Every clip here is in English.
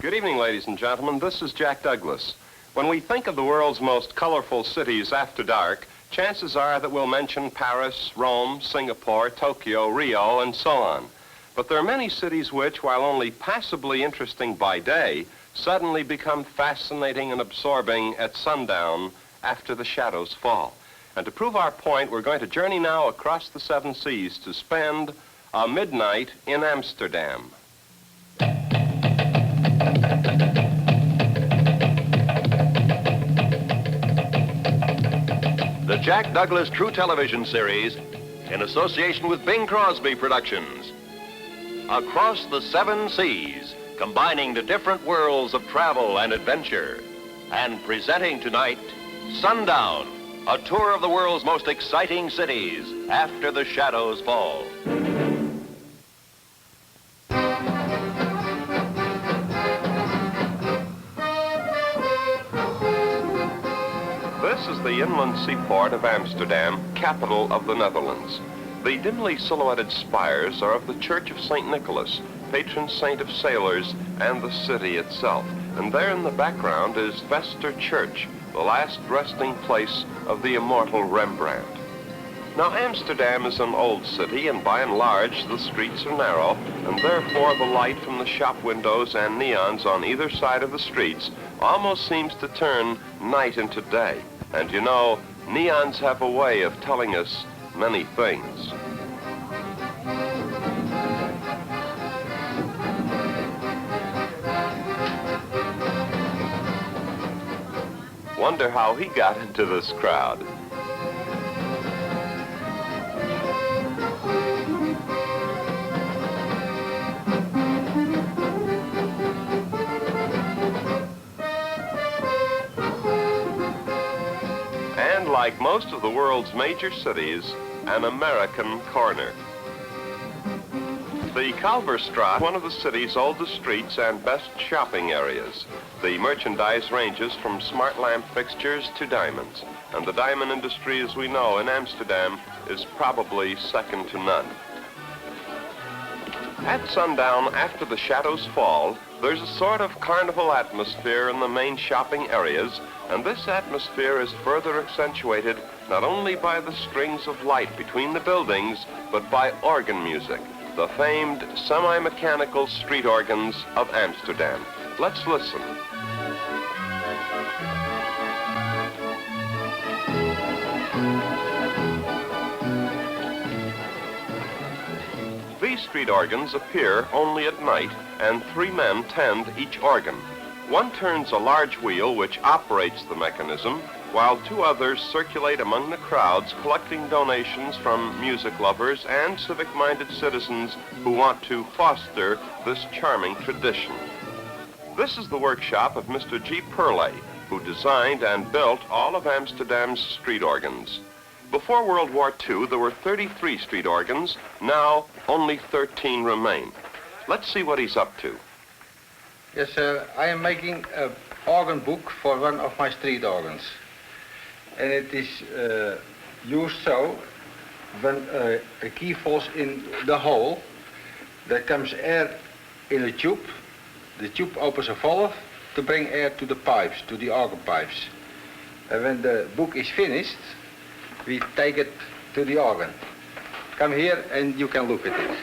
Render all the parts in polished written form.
Good evening, ladies and gentlemen. This is Jack Douglas. When we think of the world's most colorful cities after dark, chances are that we'll mention Paris, Rome, Singapore, Tokyo, Rio, and so on. But there are many cities which, while only passably interesting by day, suddenly become fascinating and absorbing at sundown after the shadows fall. And to prove our point, we're going to journey now across the seven seas to spend a midnight in Amsterdam. The Jack Douglas True Television Series, in association with Bing Crosby Productions. Across the seven seas, combining the different worlds of travel and adventure. And presenting tonight, Sundown, a tour of the world's most exciting cities after the shadows fall. This is the inland seaport of Amsterdam, capital of the Netherlands. The dimly silhouetted spires are of the Church of St. Nicholas, patron saint of sailors and the city itself. And there in the background is Vester Church, the last resting place of the immortal Rembrandt. Now, Amsterdam is an old city, and by and large, the streets are narrow, and therefore the light from the shop windows and neons on either side of the streets almost seems to turn night into day. And you know, neons have a way of telling us many things. Wonder how he got into this crowd. And like most of the world's major cities, an American corner. The Kalverstraat, one of the city's oldest streets and best shopping areas. The merchandise ranges from smart lamp fixtures to diamonds, and the diamond industry, as we know, in Amsterdam is probably second to none. At sundown, after the shadows fall, there's a sort of carnival atmosphere in the main shopping areas, and this atmosphere is further accentuated not only by the strings of light between the buildings, but by organ music, the famed semi-mechanical street organs of Amsterdam. Let's listen. These street organs appear only at night, and 3 men tend each organ. One turns a large wheel which operates the mechanism, while 2 others circulate among the crowds collecting donations from music lovers and civic-minded citizens who want to foster this charming tradition. This is the workshop of Mr. G. Perley, who designed and built all of Amsterdam's street organs. Before World War II, there were 33 street organs. Now, only 13 remain. Let's see what he's up to. Yes, I am making an organ book for one of my street organs. And it is used so, when a key falls in the hole, there comes air in a tube. The tube opens a valve to bring air to the pipes, to the organ pipes. And when the book is finished, we take it to the organ. Come here and you can look at it.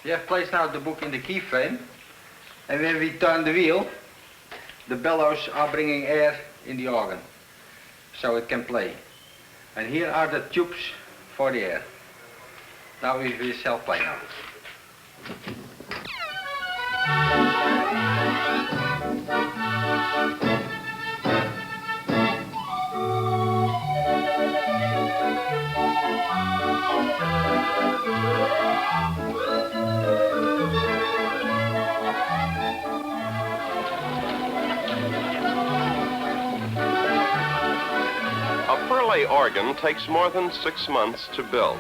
We have placed now the book in the key frame, and when we turn the wheel, the bellows are bringing air in the organ, so it can play. And here are the tubes for the air. Now we shall play now. A Perley organ takes more than 6 months to build.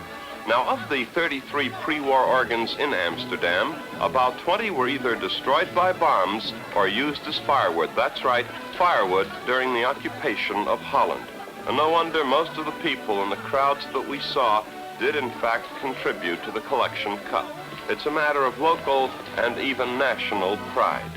Now, of the 33 pre-war organs in Amsterdam, about 20 were either destroyed by bombs or used as firewood. That's right, firewood during the occupation of Holland. And no wonder most of the people in the crowds that we saw did in fact contribute to the collection cut. It's a matter of local and even national pride.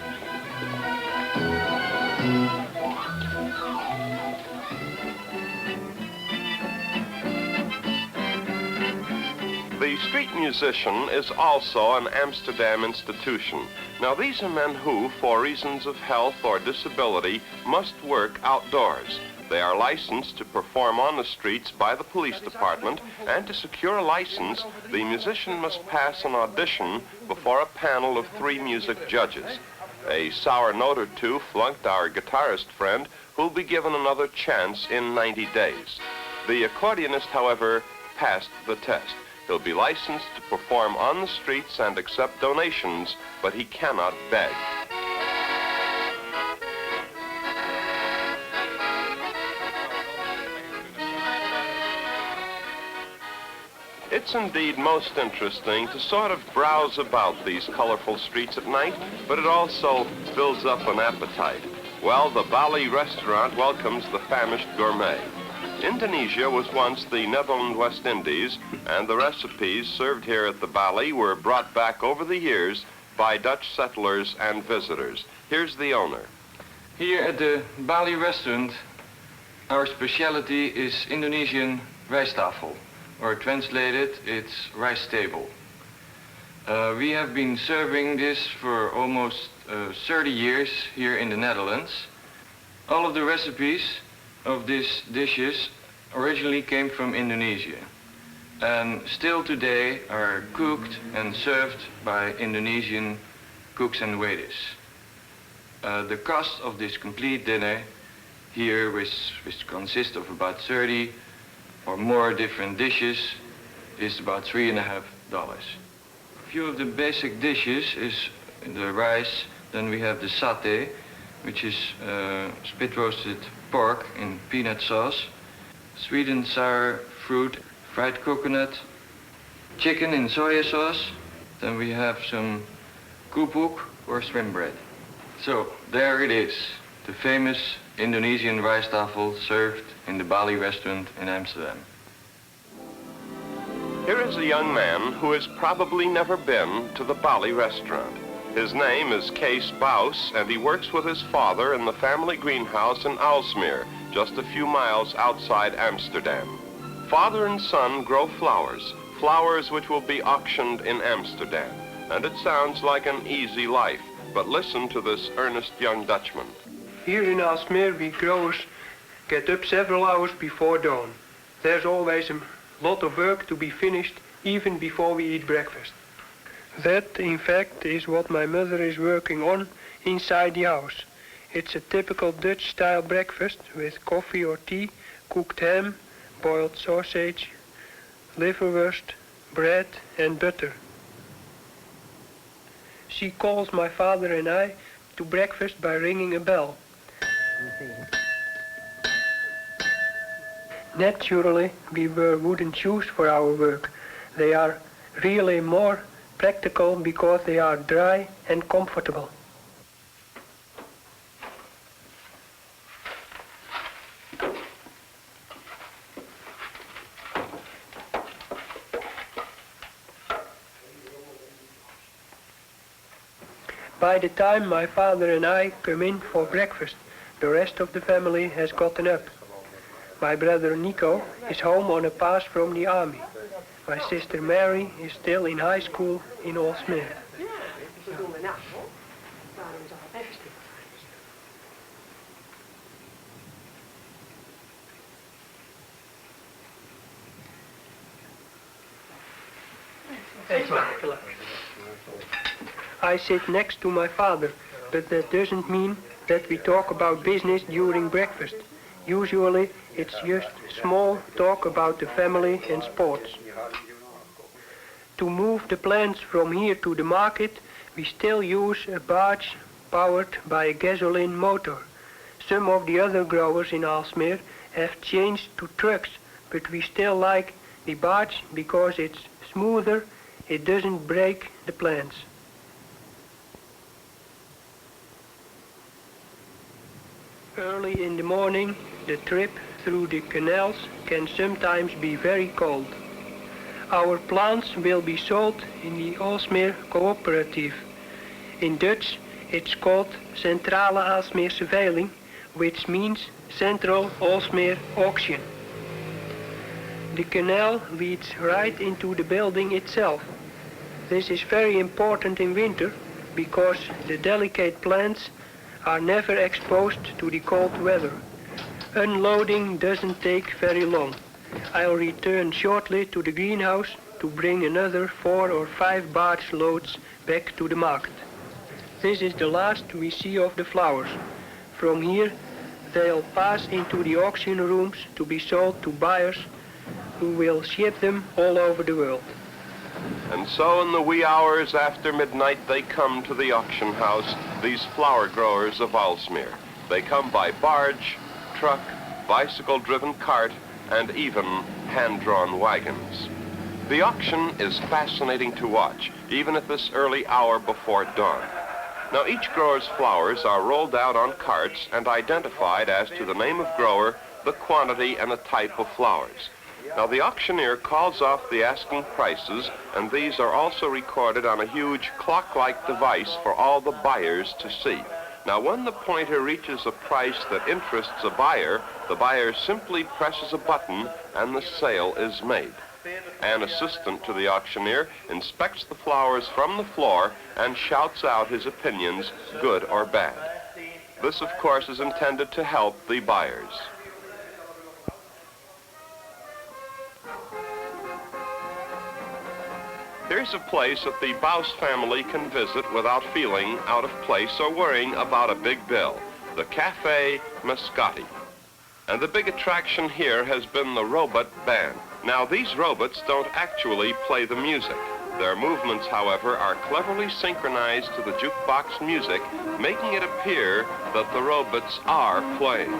The street musician is also an Amsterdam institution. Now, these are men who, for reasons of health or disability, must work outdoors. They are licensed to perform on the streets by the police department, and to secure a license, the musician must pass an audition before a panel of 3 music judges. A sour note or two flunked our guitarist friend, who'll be given another chance in 90 days. The accordionist, however, passed the test. He'll be licensed to perform on the streets and accept donations, but he cannot beg. It's indeed most interesting to sort of browse about these colorful streets at night, but it also builds up an appetite. Well, the Bali restaurant welcomes the famished gourmet. Indonesia was once the Netherlands West Indies, and the recipes served here at the Bali were brought back over the years by Dutch settlers and visitors. Here's the owner. Here at the Bali restaurant, our specialty is Indonesian rijsttafel, or translated, it's rice table. We have been serving this for almost 30 years here in the Netherlands. All of the recipes of these dishes originally came from Indonesia, and still today are cooked and served by Indonesian cooks and waiters. The cost of this complete dinner here, which consists of about 30 or more different dishes, is about $3.50. A few of the basic dishes is the rice, then we have the satay, which is spit roasted pork in peanut sauce, sweet and sour fruit, fried coconut, chicken in soya sauce, then we have some kupuk or shrimp bread. So there it is, the famous Indonesian rijsttafel served in the Bali restaurant in Amsterdam. Here is a young man who has probably never been to the Bali restaurant. His name is Kees Bous, and he works with his father in the family greenhouse in Aalsmeer, just a few miles outside Amsterdam. Father and son grow flowers, flowers which will be auctioned in Amsterdam. And it sounds like an easy life, but listen to this earnest young Dutchman. Here in Aalsmeer, we growers get up several hours before dawn. There's always a lot of work to be finished even before we eat breakfast. That, in fact, is what my mother is working on inside the house. It's a typical Dutch-style breakfast with coffee or tea, cooked ham, boiled sausage, liverwurst, bread and butter. She calls my father and I to breakfast by ringing a bell. Naturally, we wear wooden shoes for our work. They are really more practical because they are dry and comfortable. By the time my father and I come in for breakfast, the rest of the family has gotten up. My brother Nico is home on a pass from the army. My sister Mary is still in high school in Aalsmeer. I sit next to my father, but that doesn't mean that we talk about business during breakfast. Usually, it's just small talk about the family and sports. To move the plants from here to the market, we still use a barge powered by a gasoline motor. Some of the other growers in Aalsmeer have changed to trucks, but we still like The barge, because it's smoother, it doesn't break the planks. Early in the morning, the trip through the canals can sometimes be very cold. Our plants will be sold in the Aalsmeer Coöperatief. In Dutch, it's called Centrale Aalsmeerse Veiling, which means Central Aalsmeer Auction. The canal leads right into the building itself. This is very important in winter because the delicate plants are never exposed to the cold weather. Unloading doesn't take very long. I'll return shortly to the greenhouse to bring another 4 or 5 barge loads back to the market. This is the last we see of the flowers. From here, they'll pass into the auction rooms to be sold to buyers who will ship them all over the world. And so in the wee hours after midnight they come to the auction house, these flower growers of Aalsmeer. They come by barge, truck, bicycle-driven cart, and even hand-drawn wagons. The auction is fascinating to watch, even at this early hour before dawn. Now each grower's flowers are rolled out on carts and identified as to the name of grower, the quantity, and the type of flowers. Now the auctioneer calls off the asking prices, and these are also recorded on a huge clock-like device for all the buyers to see. Now when the pointer reaches a price that interests a buyer, the buyer simply presses a button and the sale is made. An assistant to the auctioneer inspects the flowers from the floor and shouts out his opinions, good or bad. This, of course, is intended to help the buyers. Here's a place that the Baus family can visit without feeling out of place or worrying about a big bill, the Café Mascotti. And the big attraction here has been the robot band. Now, these robots don't actually play the music. Their movements, however, are cleverly synchronized to the jukebox music, making it appear that the robots are playing.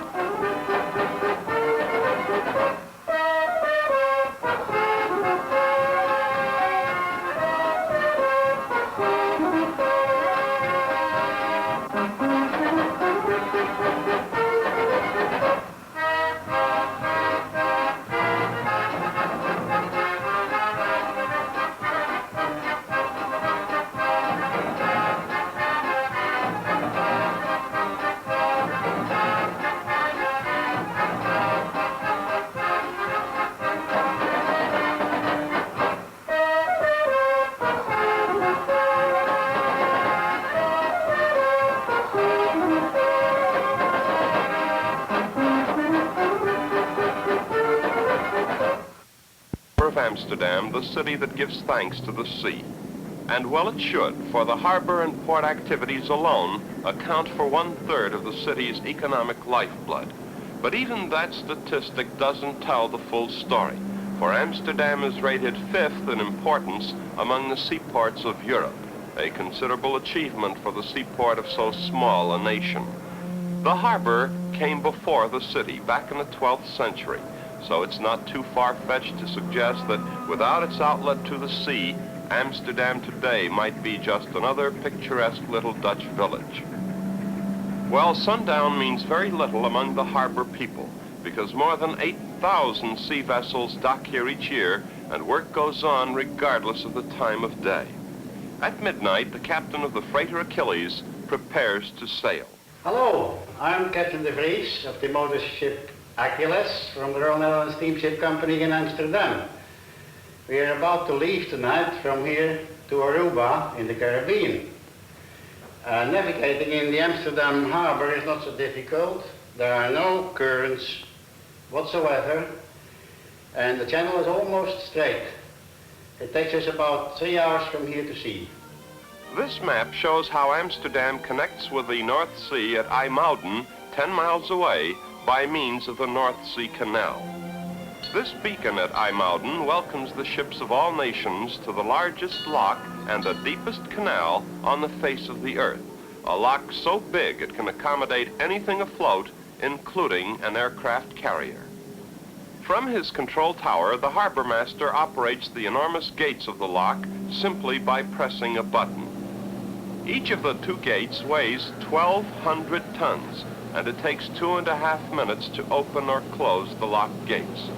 Of Amsterdam, the city that gives thanks to the sea. And well it should, for the harbor and port activities alone account for 1/3 of the city's economic lifeblood. But even that statistic doesn't tell the full story, for Amsterdam is rated 5th in importance among the seaports of Europe, a considerable achievement for the seaport of so small a nation. The harbor came before the city back in the 12th century, so it's not too far-fetched to suggest that without its outlet to the sea, Amsterdam today might be just another picturesque little Dutch village. Well, sundown means very little among the harbor people, because more than 8,000 sea vessels dock here each year, and work goes on regardless of the time of day. At midnight, the captain of the freighter Achilles prepares to sail. Hello, I'm Captain De Vries of the motor ship Achilles from the Royal Netherlands Steamship Company in Amsterdam. We are about to leave tonight from here to Aruba in the Caribbean. Navigating in the Amsterdam harbor is not so difficult. There are no currents whatsoever, and the channel is almost straight. It takes us about 3 hours from here to sea. This map shows how Amsterdam connects with the North Sea at IJmuiden, 10 miles away, by means of the North Sea Canal. This beacon at IJmuiden welcomes the ships of all nations to the largest lock and the deepest canal on the face of the earth, a lock so big it can accommodate anything afloat, including an aircraft carrier. From his control tower, the harbor master operates the enormous gates of the lock simply by pressing a button. Each of the 2 gates weighs 1,200 tons, and it takes 2.5 minutes to open or close the lock gates.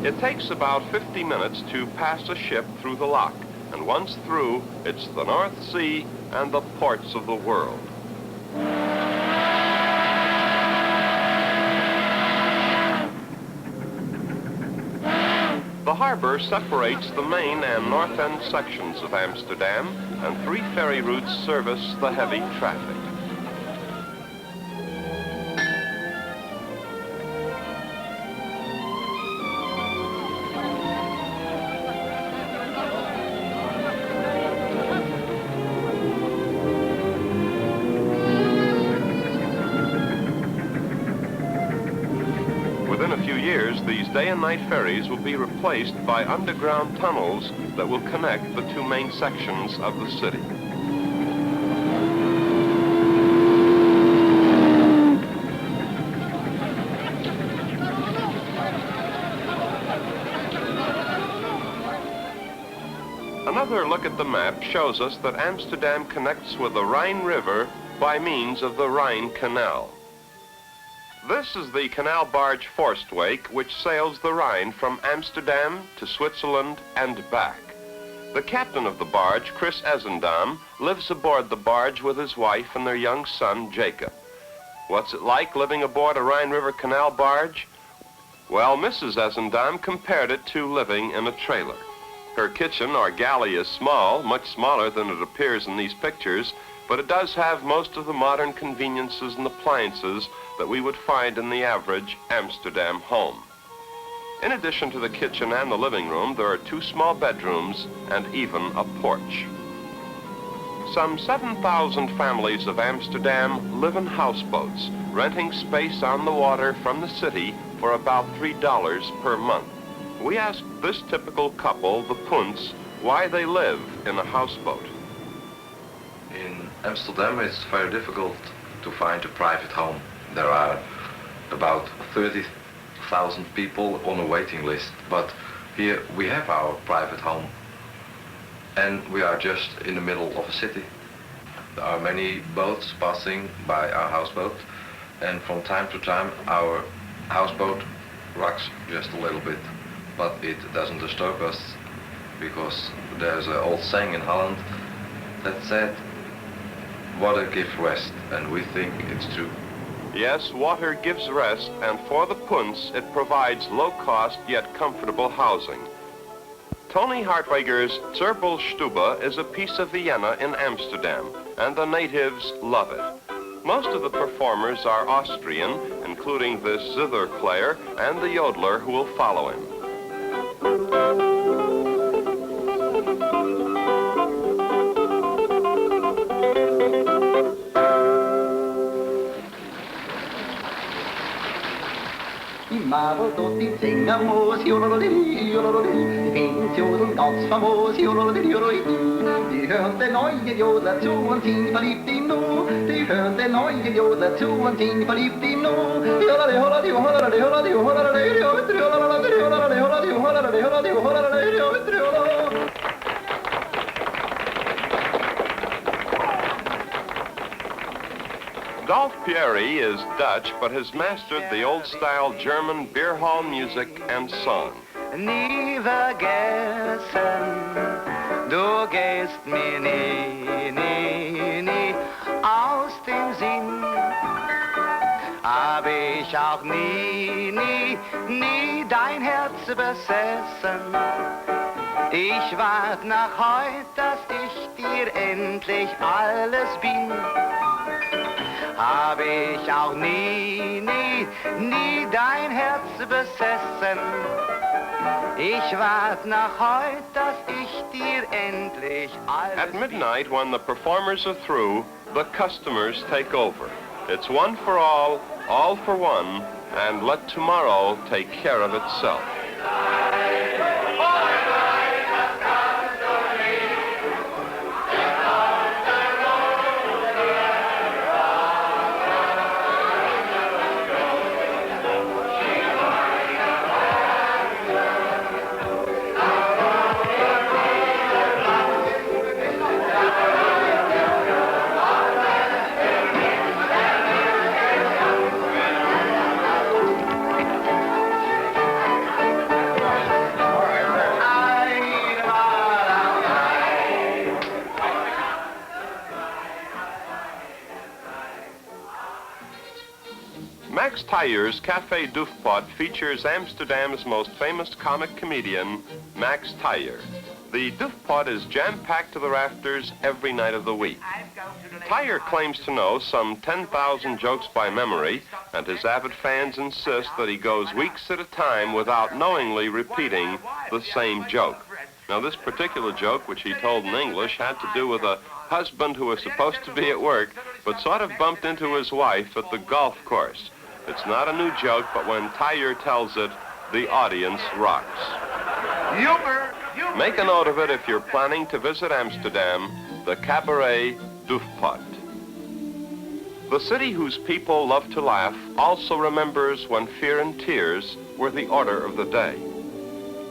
It takes about 50 minutes to pass a ship through the lock, and once through, it's the North Sea and the ports of the world. The harbor separates the main and north end sections of Amsterdam, and 3 ferry routes service the heavy traffic. Within a few years, these day and night ferries will be replaced by underground tunnels that will connect the 2 main sections of the city. Another look at the map shows us that Amsterdam connects with the Rhine River by means of the Rhine Canal. This is the canal barge Forstwake, which sails the Rhine from Amsterdam to Switzerland and back. The captain of the barge, Chris Essendam, lives aboard the barge with his wife and their young son, Jacob. What's it like living aboard a Rhine River canal barge? Well, Mrs. Essendam compared it to living in a trailer. Her kitchen or galley is small, much smaller than it appears in these pictures, but it does have most of the modern conveniences and appliances that we would find in the average Amsterdam home. In addition to the kitchen and the living room, there are 2 small bedrooms and even a porch. Some 7,000 families of Amsterdam live in houseboats, renting space on the water from the city for about $3 per month. We asked this typical couple, the Punts, why they live in a houseboat. In Amsterdam, it's very difficult to find a private home. There are about 30,000 people on a waiting list, but here we have our private home, and we are just in the middle of a city. There are many boats passing by our houseboat, and from time to time our houseboat rocks just a little bit, but it doesn't disturb us, because there's an old saying in Holland that said, water gives rest, and we think it's true. Yes, water gives rest, and for the Punts, it provides low-cost yet comfortable housing. Tony Hartwegger's Zerbelstube is a piece of Vienna in Amsterdam, and the natives love it. Most of the performers are Austrian, including this zither player and the yodeler who will follow him. Maar tot die zingen moest, jodelodie, jodelodie. Die vindt jodel ganz famos, jodelodie, jodelodie. Die hört den neuen Jodler zu und sind verliebt in nu. Die hört den neuen Jodler zu und sind verliebt in nu. Jodelodie, jodelodie, jodelodie, jodelodie, jodelodie, jodelodie, jodelodie, jodelodie, jodelodie, jodelodie, jodelodie, jodelodie. Dolph Pierre is Dutch, but has mastered the old-style German beer hall music and song. Nie vergessen, du gehst mir nie, nie, nie aus dem Sinn. Hab ich auch nie, nie, nie dein Herz besessen. Ich wart nach heut, dass ich dir endlich alles bin. Hab ich auch nie, nie, nie dein Herz besessen. Ich wart nach heut, dass ich dir endlich alles... At midnight, when the performers are through, the customers take over. It's one for all for one, and let tomorrow take care of itself. Max Teyer's Café Doofpot features Amsterdam's most famous comic comedian, Max Teyer. The Doofpot is jam-packed to the rafters every night of the week. Teyer claims to know some 10,000 jokes by memory, and his avid fans insist that he goes weeks at a time without knowingly repeating the same joke. Now, this particular joke, which he told in English, had to do with a husband who was supposed to be at work, but sort of bumped into his wife at the golf course. It's not a new joke, but when Teyer tells it, the audience rocks. Humor! Make a note of it if you're planning to visit Amsterdam, the Cabaret Doofpot. The city whose people love to laugh also remembers when fear and tears were the order of the day.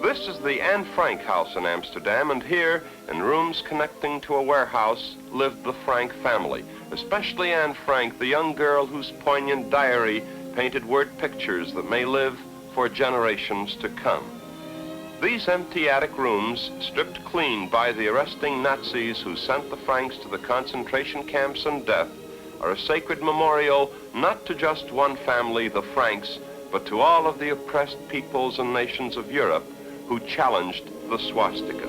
This is the Anne Frank house in Amsterdam, and here, in rooms connecting to a warehouse, lived the Frank family, especially Anne Frank, the young girl whose poignant diary painted word pictures that may live for generations to come. These empty attic rooms, stripped clean by the arresting Nazis who sent the Franks to the concentration camps and death, are a sacred memorial not to just one family, the Franks, but to all of the oppressed peoples and nations of Europe who challenged the swastika.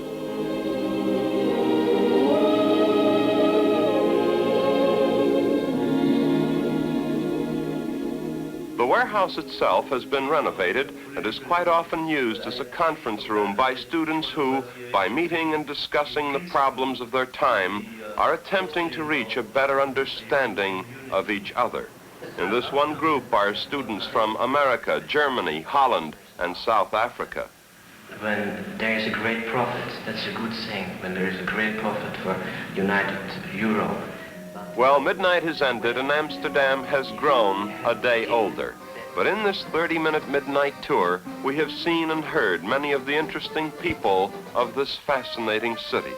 The warehouse itself has been renovated and is quite often used as a conference room by students who, by meeting and discussing the problems of their time, are attempting to reach a better understanding of each other. In this one group are students from America, Germany, Holland, and South Africa. When there is a great profit, that's a good thing. When there is a great profit for United Europe. Well, midnight has ended and Amsterdam has grown a day older. But in this 30-minute midnight tour, we have seen and heard many of the interesting people of this fascinating city.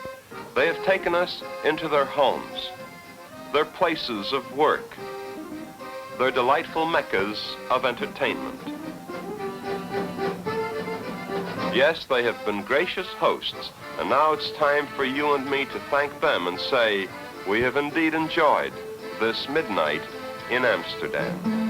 They have taken us into their homes, their places of work, their delightful meccas of entertainment. Yes, they have been gracious hosts, and now it's time for you and me to thank them and say, we have indeed enjoyed this midnight in Amsterdam.